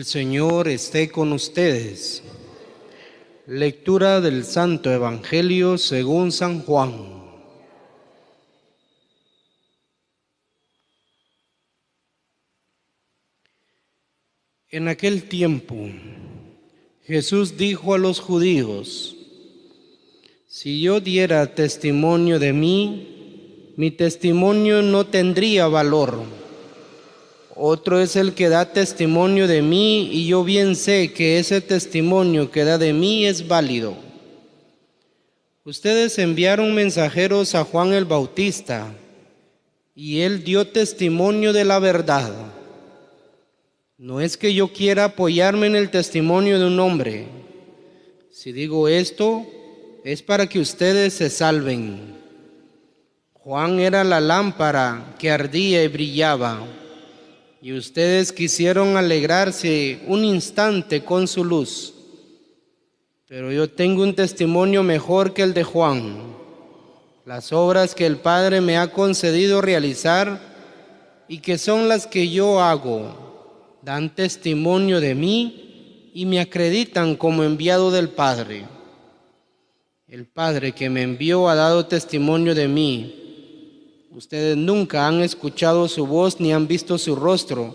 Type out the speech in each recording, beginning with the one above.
El Señor esté con ustedes. Lectura del Santo Evangelio según San Juan. En aquel tiempo, Jesús dijo a los judíos: si yo diera testimonio de mí, mi testimonio no tendría valor. Otro es el que da testimonio de mí, y yo bien sé que ese testimonio que da de mí es válido. Ustedes enviaron mensajeros a Juan el Bautista, y él dio testimonio de la verdad. No es que yo quiera apoyarme en el testimonio de un hombre. Si digo esto, es para que ustedes se salven. Juan era la lámpara que ardía y brillaba, y ustedes quisieron alegrarse un instante con su luz. Pero yo tengo un testimonio mejor que el de Juan. Las obras que el Padre me ha concedido realizar y que son las que yo hago, dan testimonio de mí y me acreditan como enviado del Padre. El Padre que me envió ha dado testimonio de mí. Ustedes nunca han escuchado su voz ni han visto su rostro,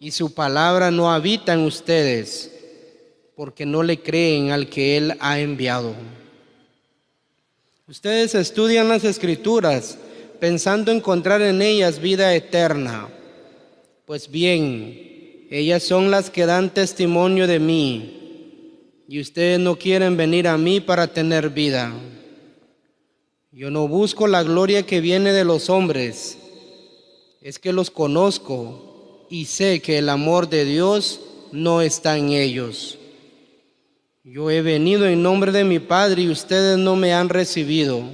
y su palabra no habita en ustedes, porque no le creen al que Él ha enviado. Ustedes estudian las Escrituras pensando encontrar en ellas vida eterna. Pues bien, ellas son las que dan testimonio de mí, y ustedes no quieren venir a mí para tener vida. Yo no busco la gloria que viene de los hombres, es que los conozco y sé que el amor de Dios no está en ellos. Yo he venido en nombre de mi Padre y ustedes no me han recibido.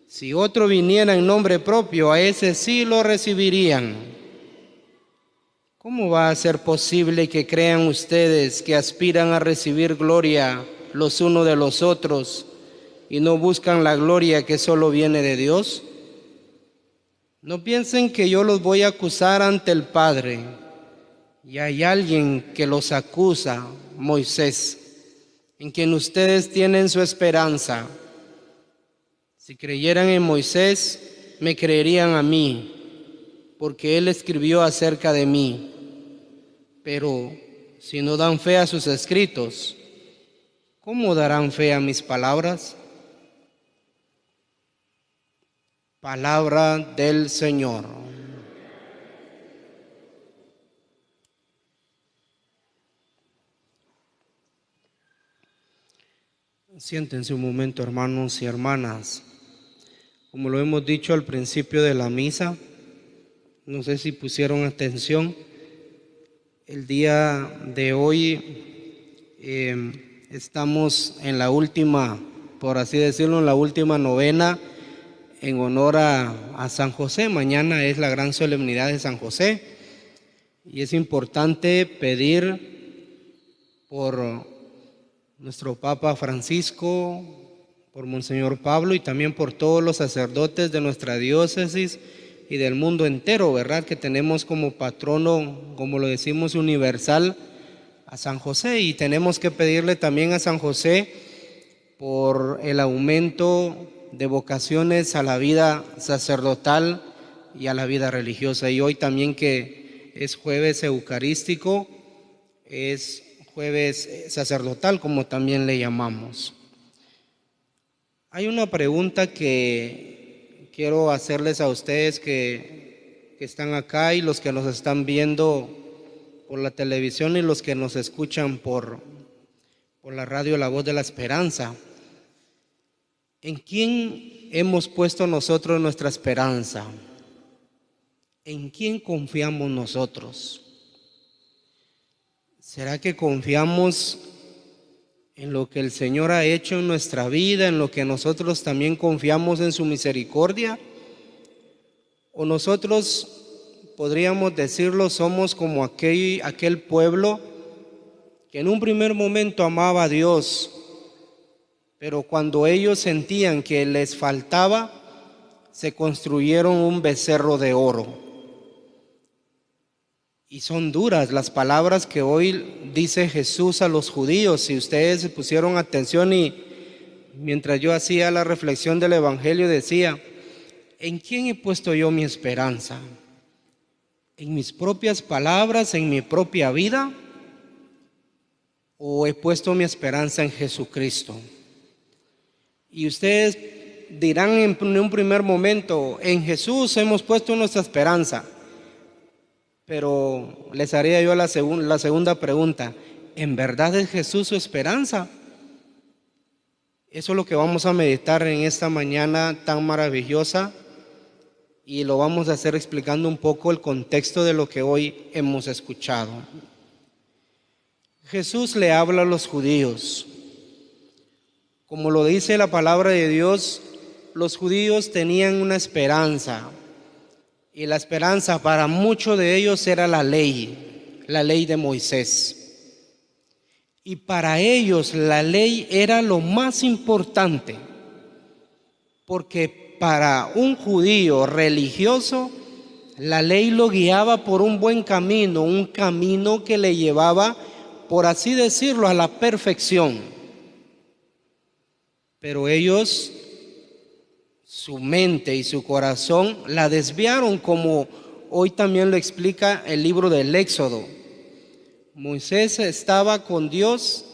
Si otro viniera en nombre propio, a ese sí lo recibirían. ¿Cómo va a ser posible que crean ustedes que aspiran a recibir gloria los unos de los otros y no buscan la gloria que solo viene de Dios? No piensen que yo los voy a acusar ante el Padre. Y hay alguien que los acusa, Moisés, en quien ustedes tienen su esperanza. Si creyeran en Moisés, me creerían a mí, porque él escribió acerca de mí. Pero si no dan fe a sus escritos, ¿cómo darán fe a mis palabras? Palabra del Señor. Siéntense un momento, hermanos y hermanas. Como lo hemos dicho al principio de la misa, no sé si pusieron atención, el día de hoy estamos en la última, por así decirlo, en la última novena en honor a San José. Mañana es la gran solemnidad de San José y es importante pedir por nuestro Papa Francisco, por Monseñor Pablo y también por todos los sacerdotes de nuestra diócesis y del mundo entero, ¿verdad? Que tenemos como patrono, como lo decimos, universal a San José, y tenemos que pedirle también a San José por el aumento de vocaciones a la vida sacerdotal y a la vida religiosa. Y hoy también, que es jueves eucarístico, es jueves sacerdotal, como también le llamamos. Hay una pregunta que quiero hacerles a ustedes que están acá y los que nos están viendo por la televisión y los que nos escuchan por la radio La Voz de la Esperanza. ¿En quién hemos puesto nosotros nuestra esperanza? ¿En quién confiamos nosotros? ¿Será que confiamos en lo que el Señor ha hecho en nuestra vida, en lo que nosotros también confiamos en su misericordia? ¿O nosotros, podríamos decirlo, somos como aquel pueblo que en un primer momento amaba a Dios, pero cuando ellos sentían que les faltaba, se construyeron un becerro de oro? Y son duras las palabras que hoy dice Jesús a los judíos. Si ustedes se pusieron atención y mientras yo hacía la reflexión del Evangelio decía, ¿en quién he puesto yo mi esperanza? ¿En mis propias palabras, en mi propia vida? ¿O he puesto mi esperanza en Jesucristo? Y ustedes dirán en un primer momento, en Jesús hemos puesto nuestra esperanza. Pero les haría yo la segunda pregunta, ¿en verdad es Jesús su esperanza? Eso es lo que vamos a meditar en esta mañana tan maravillosa y lo vamos a hacer explicando un poco el contexto de lo que hoy hemos escuchado. Jesús le habla a los judíos. Como lo dice la palabra de Dios, los judíos tenían una esperanza. Y la esperanza para muchos de ellos era la ley de Moisés. Y para ellos la ley era lo más importante, porque para un judío religioso, la ley lo guiaba por un buen camino, un camino que le llevaba, por así decirlo, a la perfección. Pero ellos, su mente y su corazón la desviaron, como hoy también lo explica el libro del Éxodo. Moisés estaba con Dios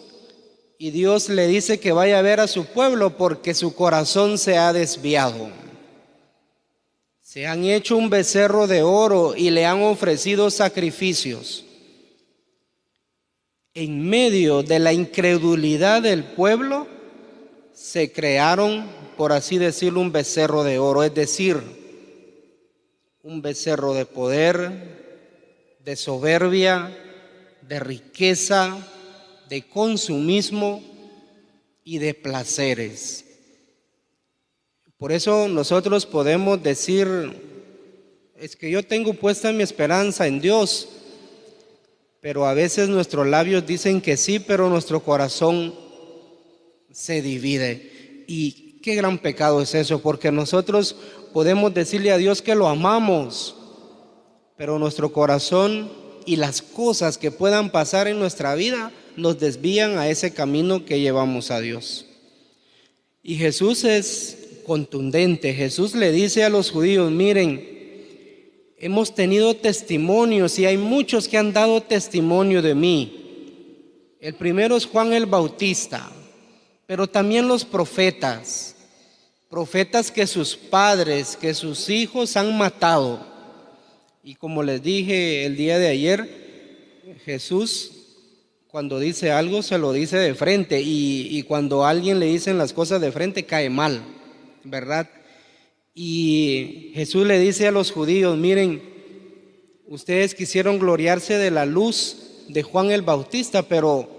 y Dios le dice que vaya a ver a su pueblo porque su corazón se ha desviado. Se han hecho un becerro de oro y le han ofrecido sacrificios. En medio de la incredulidad del pueblo, se crearon, por así decirlo, un becerro de oro, es decir, un becerro de poder, de soberbia, de riqueza, de consumismo y de placeres. Por eso nosotros podemos decir, es que yo tengo puesta mi esperanza en Dios, pero a veces nuestros labios dicen que sí, pero nuestro corazón se divide. Y qué gran pecado es eso, porque nosotros podemos decirle a Dios que lo amamos, pero nuestro corazón y las cosas que puedan pasar en nuestra vida nos desvían a ese camino que llevamos a Dios. Y Jesús es contundente. Jesús le dice a los judíos, miren, hemos tenido testimonios y hay muchos que han dado testimonio de mí. El primero es Juan el Bautista, pero también los profetas que sus padres, que sus hijos han matado. Y como les dije el día de ayer, Jesús cuando dice algo se lo dice de frente y cuando a alguien le dicen las cosas de frente cae mal, ¿verdad? Y Jesús le dice a los judíos, miren, ustedes quisieron gloriarse de la luz de Juan el Bautista, pero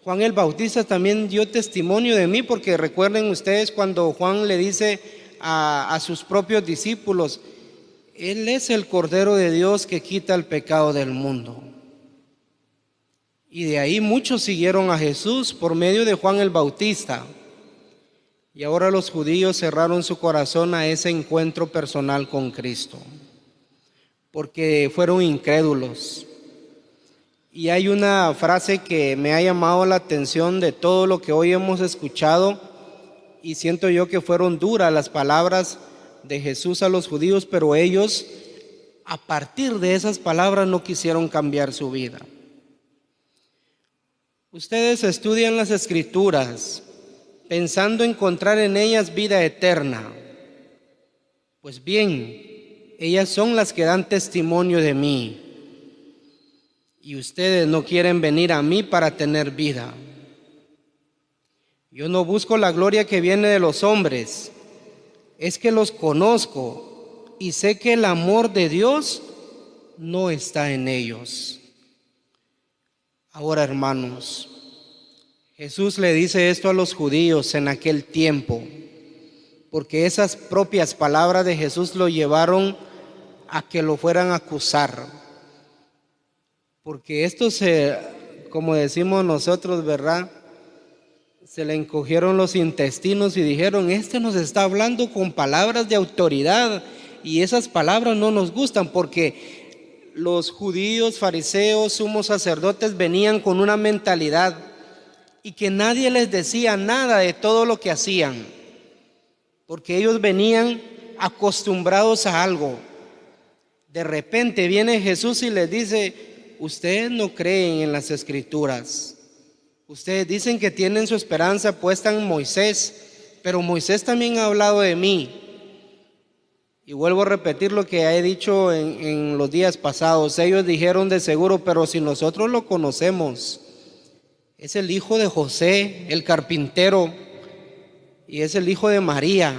Juan el Bautista también dio testimonio de mí, porque recuerden ustedes cuando Juan le dice a sus propios discípulos, Él es el Cordero de Dios que quita el pecado del mundo. Y de ahí muchos siguieron a Jesús por medio de Juan el Bautista. Y ahora los judíos cerraron su corazón a ese encuentro personal con Cristo, porque fueron incrédulos. Y hay una frase que me ha llamado la atención de todo lo que hoy hemos escuchado, y siento yo que fueron duras las palabras de Jesús a los judíos, pero ellos a partir de esas palabras no quisieron cambiar su vida. Ustedes estudian las Escrituras pensando encontrar en ellas vida eterna. Pues bien, ellas son las que dan testimonio de mí. Y ustedes no quieren venir a mí para tener vida. Yo no busco la gloria que viene de los hombres, es que los conozco y sé que el amor de Dios no está en ellos. Ahora, hermanos, Jesús le dice esto a los judíos en aquel tiempo, porque esas propias palabras de Jesús lo llevaron a que lo fueran a acusar. Porque esto como decimos nosotros, ¿verdad? Se le encogieron los intestinos y dijeron, este nos está hablando con palabras de autoridad y esas palabras no nos gustan, porque los judíos, fariseos, sumos sacerdotes venían con una mentalidad y que nadie les decía nada de todo lo que hacían, porque ellos venían acostumbrados a algo. De repente viene Jesús y les dice: ustedes no creen en las Escrituras. Ustedes dicen que tienen su esperanza puesta en Moisés, pero Moisés también ha hablado de mí. Y vuelvo a repetir lo que he dicho en los días pasados. Ellos dijeron de seguro: pero si nosotros lo conocemos, es el hijo de José, el carpintero, y es el hijo de María.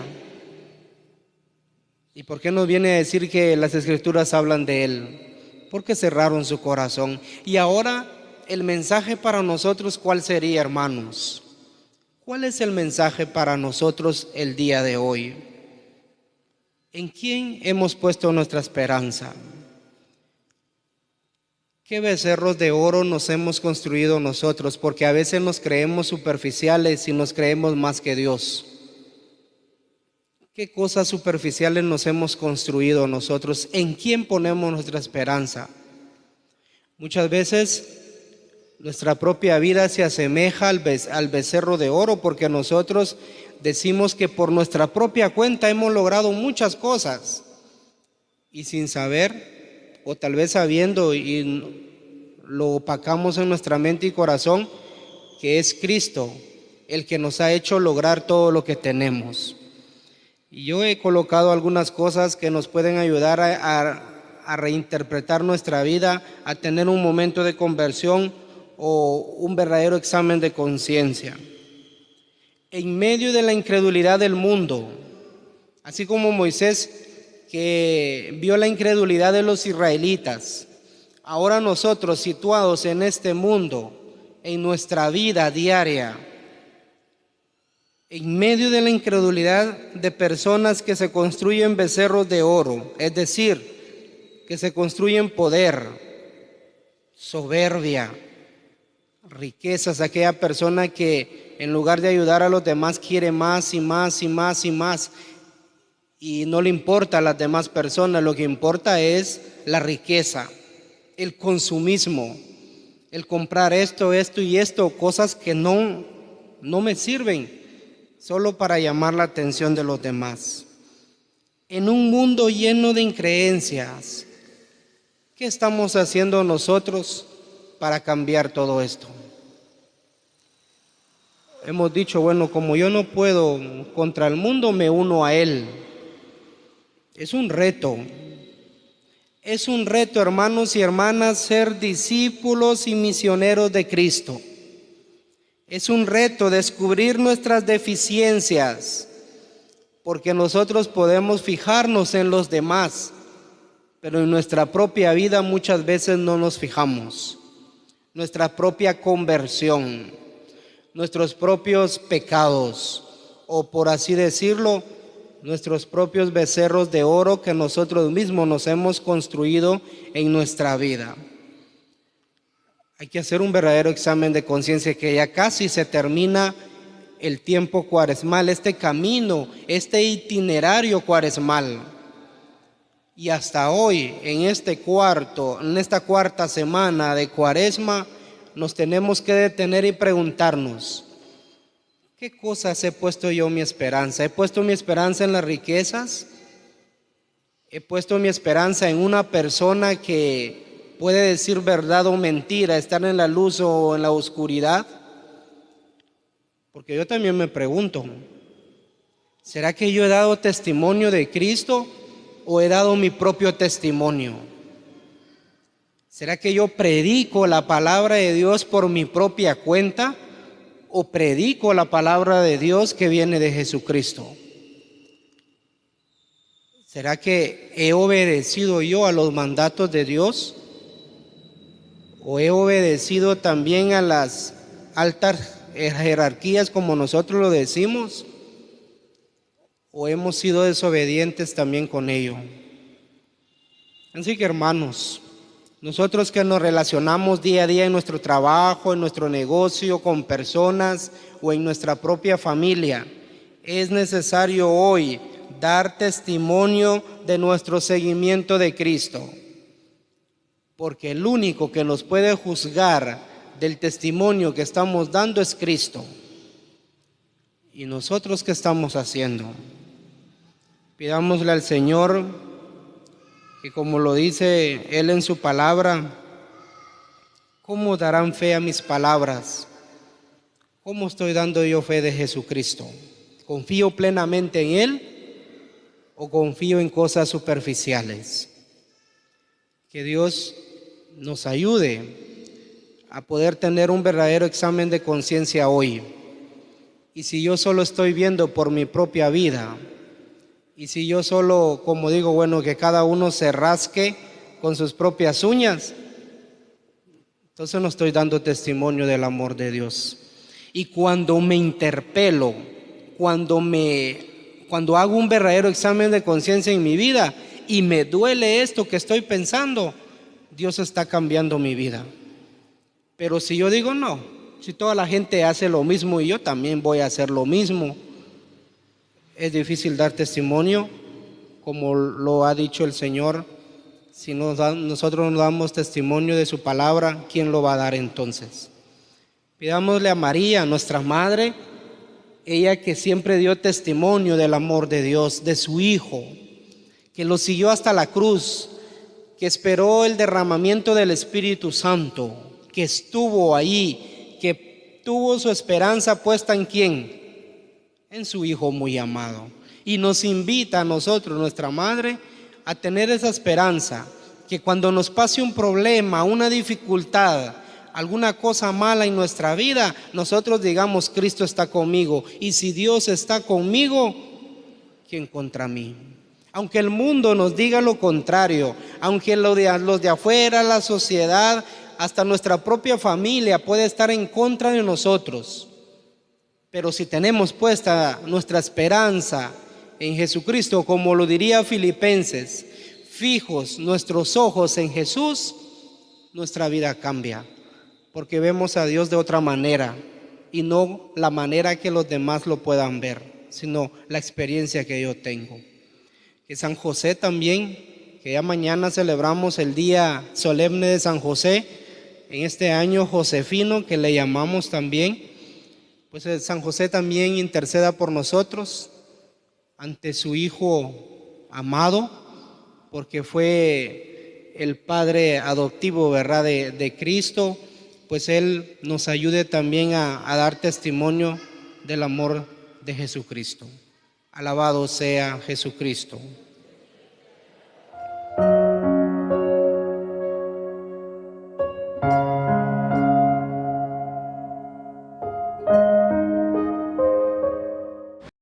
¿Y por qué nos viene a decir que las Escrituras hablan de él? Porque cerraron su corazón. Y ahora el mensaje para nosotros, ¿cuál sería, hermanos? ¿Cuál es el mensaje para nosotros el día de hoy? ¿En quién hemos puesto nuestra esperanza? ¿Qué becerros de oro nos hemos construido nosotros? Porque a veces nos creemos superficiales y nos creemos más que Dios. ¿Qué cosas superficiales nos hemos construido nosotros? ¿En quién ponemos nuestra esperanza? Muchas veces nuestra propia vida se asemeja al becerro de oro, porque nosotros decimos que por nuestra propia cuenta hemos logrado muchas cosas, y sin saber, o tal vez sabiendo, y lo opacamos en nuestra mente y corazón, que es Cristo el que nos ha hecho lograr todo lo que tenemos. Y yo he colocado algunas cosas que nos pueden ayudar a reinterpretar nuestra vida, a tener un momento de conversión o un verdadero examen de conciencia. En medio de la incredulidad del mundo, así como Moisés, que vio la incredulidad de los israelitas, ahora nosotros, situados en este mundo, en nuestra vida diaria, en medio de la incredulidad de personas que se construyen becerros de oro, es decir, que se construyen poder, soberbia, riquezas, aquella persona que en lugar de ayudar a los demás quiere más y más y más y más, y no le importa a las demás personas, lo que importa es la riqueza, el consumismo, el comprar esto y esto, cosas que no me sirven, solo para llamar la atención de los demás. En un mundo lleno de increencias, ¿qué estamos haciendo nosotros para cambiar todo esto? Hemos dicho, bueno, como yo no puedo contra el mundo, me uno a él. Es un reto, hermanos y hermanas, ser discípulos y misioneros de Cristo. Es un reto descubrir nuestras deficiencias, porque nosotros podemos fijarnos en los demás, pero en nuestra propia vida muchas veces no nos fijamos. Nuestra propia conversión, nuestros propios pecados, o por así decirlo, nuestros propios becerros de oro que nosotros mismos nos hemos construido en nuestra vida. Hay que hacer un verdadero examen de conciencia, que ya casi se termina el tiempo cuaresmal, este camino, este itinerario cuaresmal. Y hasta hoy, en esta cuarta semana de Cuaresma, nos tenemos que detener y preguntarnos: ¿qué cosas he puesto yo mi esperanza? ¿He puesto mi esperanza en las riquezas? ¿He puesto mi esperanza en una persona que puede decir verdad o mentira, estar en la luz o en la oscuridad? Porque yo también me pregunto, ¿será que yo he dado testimonio de Cristo o he dado mi propio testimonio? ¿Será que yo predico la palabra de Dios por mi propia cuenta o predico la palabra de Dios que viene de Jesucristo? ¿Será que he obedecido yo a los mandatos de Dios? ¿O he obedecido también a las altas jerarquías, como nosotros lo decimos? ¿O hemos sido desobedientes también con ello? Así que, hermanos, nosotros que nos relacionamos día a día en nuestro trabajo, en nuestro negocio, con personas o en nuestra propia familia, es necesario hoy dar testimonio de nuestro seguimiento de Cristo. porque el único que nos puede juzgar del testimonio que estamos dando es Cristo. ¿Y nosotros qué estamos haciendo? Pidámosle al Señor que, como lo dice Él en su palabra, ¿cómo darán fe a mis palabras? ¿Cómo estoy dando yo fe de Jesucristo? ¿Confío plenamente en Él o confío en cosas superficiales? Que Dios nos ayude a poder tener un verdadero examen de conciencia hoy. Y si yo solo estoy viendo por mi propia vida, y si yo solo, como digo, bueno, que cada uno se rasque con sus propias uñas, entonces no estoy dando testimonio del amor de Dios. Y cuando me interpelo, cuando hago un verdadero examen de conciencia en mi vida y me duele esto que estoy pensando, Dios está cambiando mi vida. Pero si yo digo no, si toda la gente hace lo mismo y yo también voy a hacer lo mismo, es difícil dar testimonio, como lo ha dicho el Señor. Si nosotros no damos testimonio de su palabra, ¿quién lo va a dar entonces? Pidámosle a María, nuestra madre, ella que siempre dio testimonio del amor de Dios, de su Hijo, que lo siguió hasta la cruz, que esperó el derramamiento del Espíritu Santo, que estuvo ahí, que tuvo su esperanza puesta ¿en quién? En su Hijo muy amado. Y nos invita a nosotros, nuestra madre, a tener esa esperanza, que cuando nos pase un problema, una dificultad, alguna cosa mala en nuestra vida, nosotros digamos, Cristo está conmigo. Y si Dios está conmigo, ¿quién contra mí? Aunque el mundo nos diga lo contrario, aunque los de afuera, la sociedad, hasta nuestra propia familia puede estar en contra de nosotros, pero si tenemos puesta nuestra esperanza en Jesucristo, como lo diría Filipenses, fijos nuestros ojos en Jesús, nuestra vida cambia, porque vemos a Dios de otra manera, y no la manera que los demás lo puedan ver, sino la experiencia que yo tengo. Que San José también, que ya mañana celebramos el día solemne de San José, en este año josefino que le llamamos también, pues San José también interceda por nosotros ante su Hijo amado, porque fue el Padre adoptivo, ¿verdad?, de Cristo, pues Él nos ayude también a dar testimonio del amor de Jesucristo. Alabado sea Jesucristo.